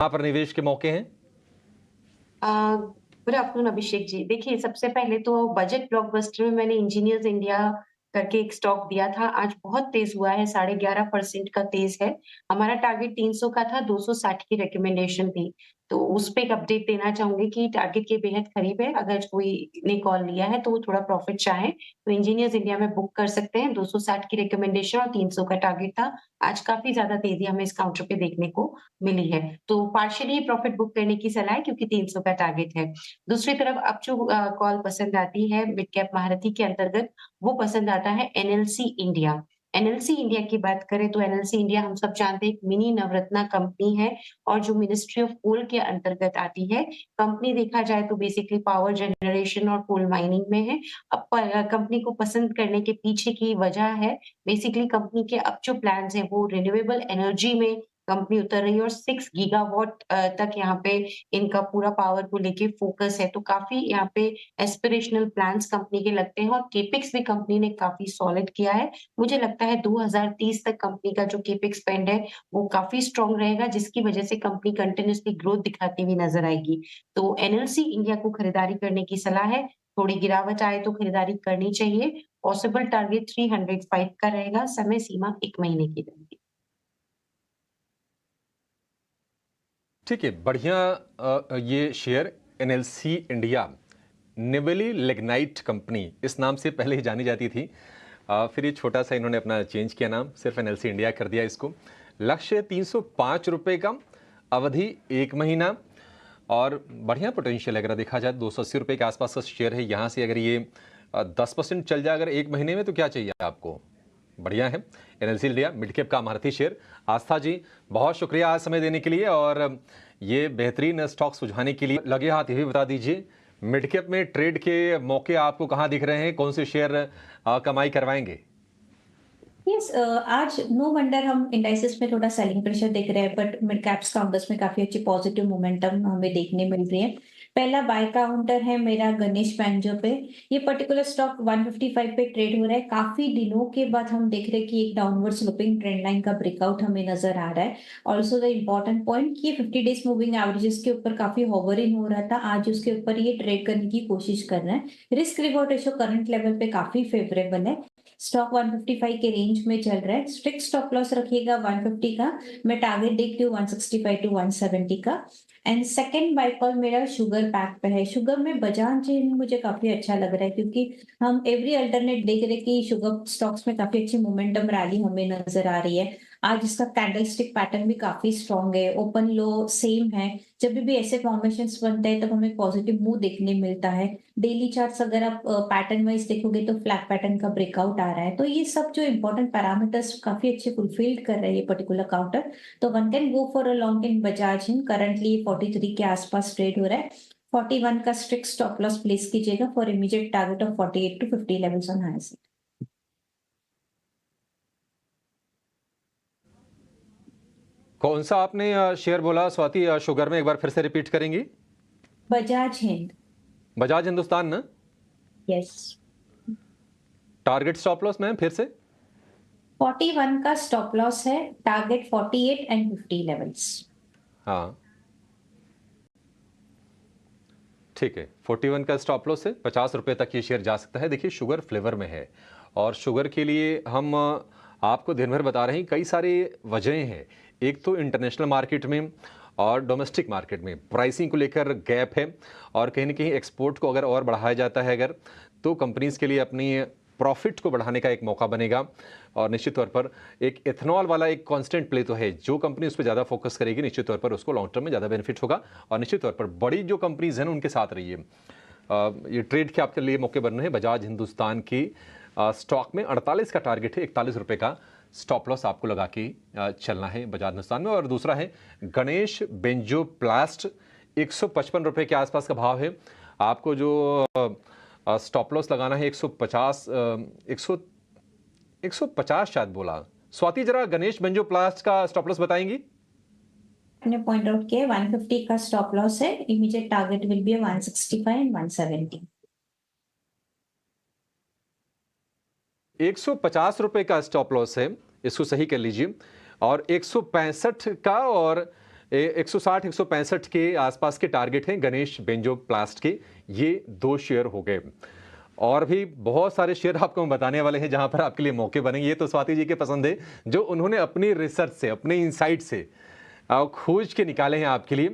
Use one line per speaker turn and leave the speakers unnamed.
कहाँ पर निवेश के मौके हैं?
Good afternoon Abhishek ji. देखिए, सबसे पहले तो बजट ब्लॉकबस्टर में मैंने इंजीनियर्स इंडिया करके एक स्टॉक दिया था। आज बहुत तेज़ हुआ है, 11.5% का तेज़ है। हमारा टारगेट 300 का था, 260 की रिकमेंडेशन थी। तो उस पे एक अपडेट देना चाहूँगी कि टारगेट के बेहद करीब है। अगर कोई ने कॉल लिया है तो वो थोड़ा प्रॉफिट चाहें, तो इंजीनियर्स इंडिया में बुक कर सकते हैं। 260 की रिकमेंडेशन और 300 का टारगेट था। आज काफ़ी ज़्यादा तेज़ी हमें इस काउंटर पे देखने को मिली है। तो पार्शियली प्रॉफिट बुक करने की सलाह है क्योंकि 300 का टारगेट है। दूसरी तरफ अब जो कॉल पसंद आती है मिड कैप महारथी के अंतर्गत, वो पसंद आता है एनएलसी इंडिया। एनएलसी इंडिया की बात करें तो एनएलसी इंडिया हम सब जानते हैं एक मिनी नवरत्ना कंपनी है और जो मिनिस्ट्री ऑफ कोल के अंतर्गत आती है। कंपनी देखा जाए तो बेसिकली पावर जनरेशन और कोल माइनिंग में है। अब कंपनी को पसंद करने के पीछे की वजह है बेसिकली कंपनी के अब जो प्लान्स हैं वो रिन्यूएबल एनर्जी में कंपनी उतर रही है और 6 गीगावाट तक यहाँ पे इनका पूरा पावर को लेके फ़ोकस है, तो काफ़ी यहाँ पे एस्पिरेशनल प्लान्स कंपनी के लगते हैं और केपेक्स भी कंपनी ने काफ़ी सॉलिड किया है। मुझे लगता है 2030 तक कंपनी का जो केपेक्स स्पेंड है, वो काफ़ी स्ट्रॉन्ग रहेगा, जिसकी वजह से कंपनी कंटीन्यूअसली ग्रोथ दिखाती हुई नज़र आएगी। तो एनएलसी इंडिया को खरीदारी करने की सलाह है, थोड़ी गिरावट आए तो खरीदारी करनी चाहिए। पॉसिबल टारगेट 305 का रहेगा, समय सीमा 1 महीने की रहेगी।
ठीक है, बढ़िया। ये share NLC India, Neyveli lignite company इस नाम से पहले ही जानी जाती थी। फिर ये छोटा सा इन्होंने अपना चेंज किया नाम, सिर्फ एनएलसी इंडिया कर दिया इसको। लक्ष्य 305 रुपये का, अवधि 1 महीना और बढ़िया पोटेंशियल है। अगर देखा जाए 280 रुपये के आसपास का शेयर है। यहाँ से अगर ये 10% चल जाए अगर 1 महीने में, तो क्या चाहिए आपको? बढ़िया है। एनएलसी इंडिया मिड कैप का महारथी शेयर। आस्था जी, बहुत शुक्रिया आज समय देने के लिए और ये बेहतरीन स्टॉक सुझाने के लिए। लगे हाथ ये भी बता दीजिए, मिड कैप में ट्रेड के मौके आपको कहाँ दिख रहे हैं? कौन से शेयर कमाई करवाएंगे?
यस, आज नो वंडर हम इंडाइसेस में थोड़ा सेलिंग प्रेशर देख रहे हैं, बट मिड कैप्स काउंटर्स में काफी अच्छी पॉजिटिव मोमेंटम हमें देखने मिल रही है। पहला बाय काउंटर है मेरा गणेश बैंजो पे। ये पर्टिकुलर स्टॉक 155 पे ट्रेड हो रहा है। काफी दिनों के बाद हम देख रहे हैं कि एक डाउनवर्ड स्लोपिंग ट्रेंड लाइन का ब्रेकआउट हमें नजर आ रहा है। ऑल्सो द इम्पोर्टेंट पॉइंट कि ये 50 डेज मूविंग एवरेजेस के ऊपर काफी होवरिंग हो रहा था, आज उसके ऊपर ये ट्रेड करने की कोशिश कर रहे हैं। Risk reward ratio current level पे काफी फेवरेबल है। स्टॉक 155 के रेंज में चल रहा है। स्ट्रिक्ट स्टॉप लॉस रखिएगा 150 का। मैं टारगेट देखती हूँ 165 टू 170 का। एंड सेकंड बाय कॉल मेरा शुगर पैक पे है। शुगर में बजाज जिन मुझे काफी अच्छा लग रहा है, क्योंकि हम एवरी अल्टरनेट देख रहे हैं कि शुगर स्टॉक्स में काफी अच्छी मोमेंटम रैली हमें नजर आ रही है। आज इसका कैंडलस्टिक पैटर्न भी काफी स्ट्रॉन्ग है, ओपन लो सेम है। जब भी ऐसे फॉर्मेशंस बनते हैं तब हमें पॉजिटिव मूव देखने मिलता है। डेली चार्ट्स अगर आप पैटर्न वाइज देखोगे तो फ्लैट पैटर्न का ब्रेकआउट आ रहा है। तो ये सब जो इंपॉर्टेंट पैरामीटर्स काफी अच्छे फुलफिल्ड कर रहे हैं ये पर्टिकुलर काउंटर। तो one can go for a long in Bajaj in. Currently 43 के आसपास ट्रेड हो रहा है। 41 का स्ट्रिक्ट स्टॉप लॉस प्लेस कीजिएगा for immediate target of 48 to 50 levels on high.
कौन सा आपने शेयर बोला स्वाति? शुगर में एक बार फिर से रिपीट करेंगी?
बजाज हिंद।
बजाज हिंदुस्तान ना?
Yes.
Target stop loss ma'am फिर से?
41 का स्टॉप लॉस है, टारगेट 48 एंड 50 लेवल्स।
हाँ ठीक है, 41 का स्टॉप लॉस है, 50 रुपये तक ये शेयर जा सकता है। देखिए शुगर फ्लेवर में है और शुगर के लिए हम आपको दिन भर बता रहे हैं, कई सारी वजहें हैं। एक तो इंटरनेशनल मार्केट में और डोमेस्टिक मार्केट में प्राइसिंग को लेकर गैप है और कहीं ना कहीं एक्सपोर्ट को अगर और बढ़ाया जाता है अगर, तो कंपनीज के लिए अपनी प्रॉफिट को बढ़ाने का एक मौका बनेगा। और निश्चित तौर पर एक इथेनॉल वाला एक कांस्टेंट प्ले तो है, जो कंपनी उस पर ज़्यादा फोकस करेगी निश्चित तौर पर उसको लॉन्ग टर्म में ज़्यादा बेनिफिट होगा। और निश्चित तौर पर बड़ी जो कंपनीज हैं उनके साथ रहिए। ये ट्रेड के आपके लिए मौके बन रहे हैं। बजाज हिंदुस्तान की स्टॉक में 48 का टारगेट है, 41 रुपये का स्टॉप लॉस आपको लगा के चलना है बजाज हिंदुस्तान में। और दूसरा है गणेश बेंजोप्लास्ट, 155 रुपये के आसपास का भाव है। आपको जो स्टॉप लॉस लगाना है 150, 150 शायद बोला। स्वाति जरा गणेश बेंजोप्लास्ट का स्टॉप लॉस बताएंगी?
आपने पॉइंट आउट किया 150 का स्टॉप लॉस है। Immediate target will be 165 and 170।
150 रुपये का स्टॉप लॉस है, इसको सही कर लीजिए। और 165 का और 160-165 के आसपास के टारगेट हैं गणेश बेंजोप्लास्ट के। ये 2 शेयर हो गए। और भी बहुत सारे शेयर आपको हम बताने वाले हैं जहां पर आपके लिए मौके बनेंगे। ये तो स्वाति जी के पसंद है जो उन्होंने अपनी रिसर्च से, अपने इनसाइट से खोज के निकाले हैं आपके लिए।